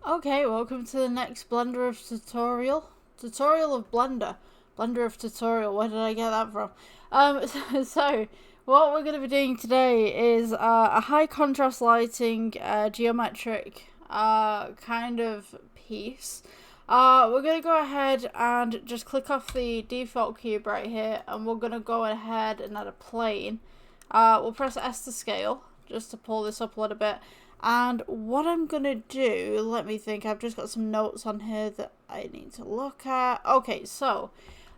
Okay, welcome to the next Blender of tutorial. Tutorial of Blender. Blender of tutorial, where did I get that from? So what we're going to be doing today is a high contrast lighting geometric kind of piece. We're going to go ahead and just click off the default cube right here, and we're going to go ahead and add a plane. We'll press S to scale, just to pull this up a little bit. And what I'm going to do, let me think, I've just got some notes on here that I need to look at. Okay, so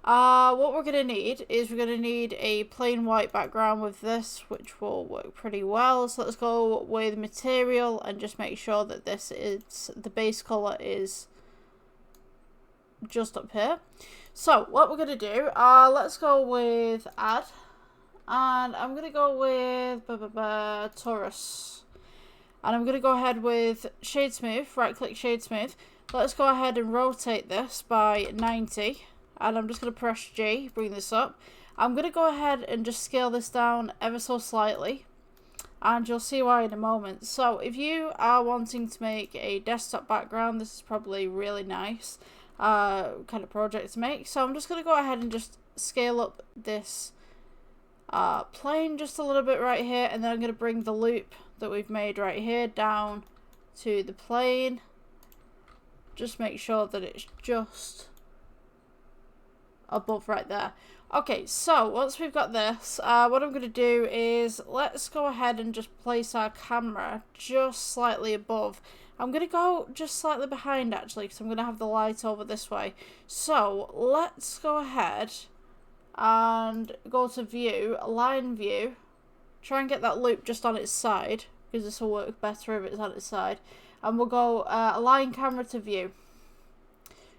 what we're going to need is we're going to need a plain white background with this, which will work pretty well. So let's go with material and just make sure that this is, the base color is just up here. So what we're going to do, let's go with add. And I'm going to go with Taurus. And I'm going to go ahead with Shade Smooth, right click Shade Smooth. Let's go ahead and rotate this by 90. And I'm just going to press G, bring this up. I'm going to go ahead and just scale this down ever so slightly. And you'll see why in a moment. So if you are wanting to make a desktop background, this is probably really nice kind of project to make. So I'm just going to go ahead and just scale up this plane just a little bit right here. And then I'm going to bring the loop that we've made right here down to the plane. Just make sure that it's just above right there. Okay, so once we've got this, what I'm going to do is let's go ahead and just place our camera just slightly above. I'm going to go just slightly behind actually, because I'm going to have the light over this way. So let's go ahead and go to view, align view. Try and get that loop just on its side, because this will work better if it's on its side. And we'll go align camera to view.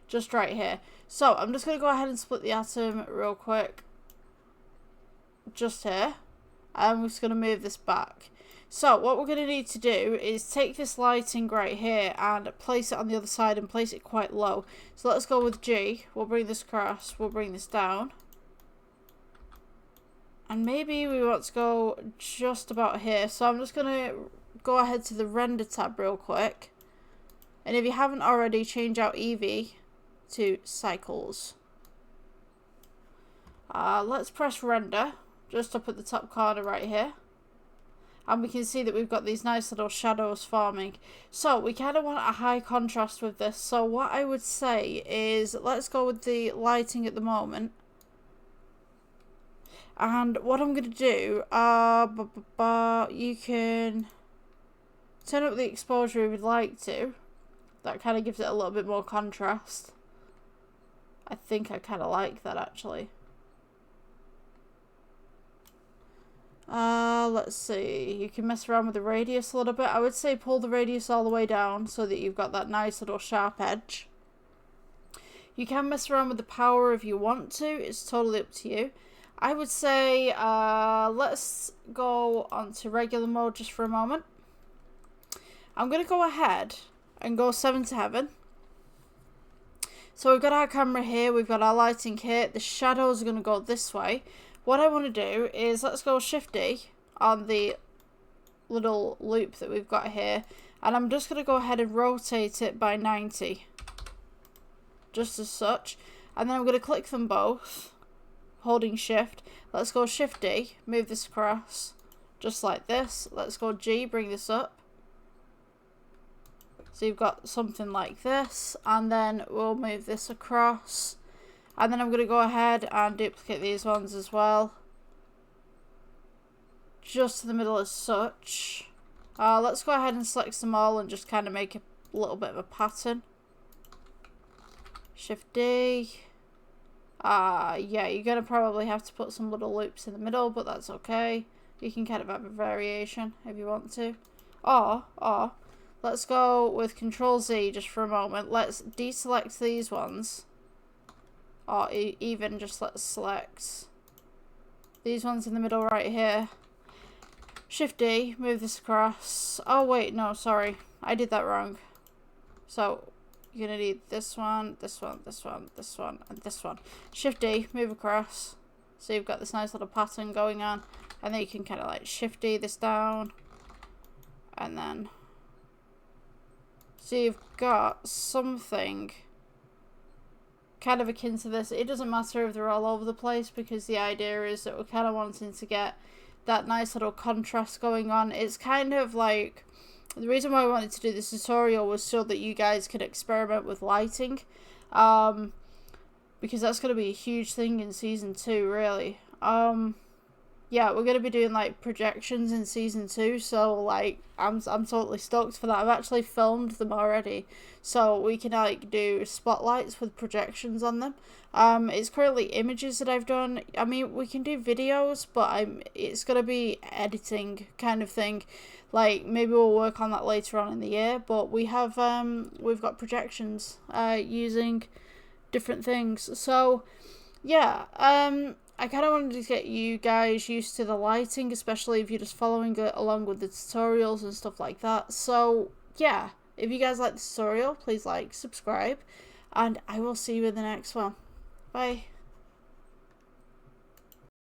Just right here. So I'm just going to go ahead and split the atom real quick. Just here. And we're just going to move this back. So what we're going to need to do is take this lighting right here and place it on the other side and place it quite low. So let's go with G. We'll bring this across. We'll bring this down. And maybe we want to go just about here. So I'm just going to go ahead to the render tab real quick. And if you haven't already, change out Eevee to cycles. Let's press render just up at the top corner right here. And we can see that we've got these nice little shadows forming. So we kind of want a high contrast with this. So what I would say is let's go with the lighting at the moment. And what I'm going to do, you can turn up the exposure if you'd like to. That kind of gives it a little bit more contrast. I think I kind of like that actually. Let's see. You can mess around with the radius a little bit. I would say pull the radius all the way down so that you've got that nice little sharp edge. You can mess around with the power if you want to. It's totally up to you. I would say let's go on to regular mode just for a moment. I'm going to go ahead and go 7 to heaven. So we've got our camera here, we've got our lighting here, the shadows are going to go this way. What I want to do is let's go Shift D on the little loop that we've got here. And I'm just going to go ahead and rotate it by 90. Just as such. And then I'm going to click them both. Holding Shift. Let's go Shift D, move this across just like this. Let's go G, bring this up. So you've got something like this, and then we'll move this across. And then I'm going to go ahead and duplicate these ones as well. Just to the middle as such. Let's go ahead and select them all and just kind of make a little bit of a pattern. Shift D. Yeah, you're going to probably have to put some little loops in the middle, but that's okay. You can kind of have a variation if you want to. Or, let's go with Control Z just for a moment. Let's deselect these ones. Or even just let's select these ones in the middle right here. Shift D, move this across. Oh wait, no, sorry. I did that wrong. So you're going to need this one, this one, this one, this one, and this one. Shift D, move across. So you've got this nice little pattern going on. And then you can kind of like Shift D this down. And then So you've got something kind of akin to this. It doesn't matter if they're all over the place, because the idea is that we're kind of wanting to get that nice little contrast going on. It's kind of like, the reason why I wanted to do this tutorial was so that you guys could experiment with lighting, because that's going to be a huge thing in season 2, really. Yeah, we're going to be doing like projections in season 2, so like I'm totally stoked for that. I've actually filmed them already, so we can like do spotlights with projections on them. It's currently images that I've done. I mean, we can do videos, but it's going to be editing kind of thing. Like, maybe we'll work on that later on in the year, but we've got projections using different things. So yeah, I kind of wanted to get you guys used to the lighting, especially if you're just following it along with the tutorials and stuff like that. So yeah, if you guys like the tutorial, please like, subscribe, and I will see you in the next one. Bye.